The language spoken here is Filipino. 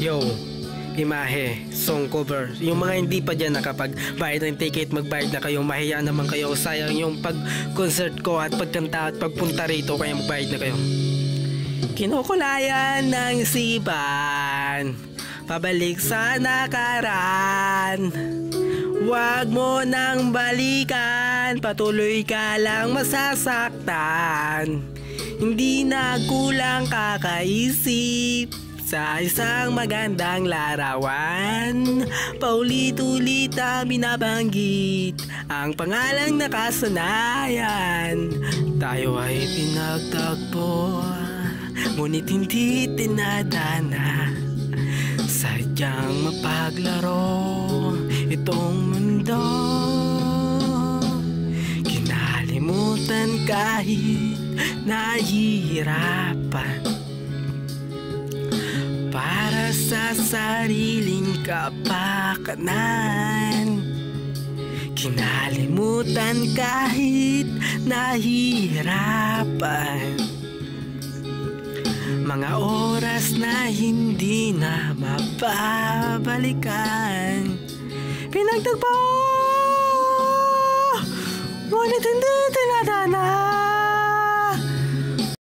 Yo, imahe, song cover. Yung mga hindi pa dyan nakapagbayad ng ticket, magbayad na kayo. Mahiya naman kayo. Sayang yung pag-concert ko at pagkanta at pagpunta rito, kaya magbayad na kayo. Kinukulayan ng isipan, pabalik sa nakaraan. Huwag mo nang balikan, patuloy ka lang masasaktan. Hindi na kulang kakaisip sa isang magandang larawan. Paulit-ulit ang binabanggit ang pangalang nakasanayan. Tayo ay pinagtagpo, ngunit hindi tinadana. Sadyang mapaglaro itong mundo, kinalimutan kahit nahihirapan. Para sa sariling kapakanan, kinalimutan kahit nahihirapan. Mga oras na hindi na mapabalikan, pinagtagpo, ngunit hindi tinadana.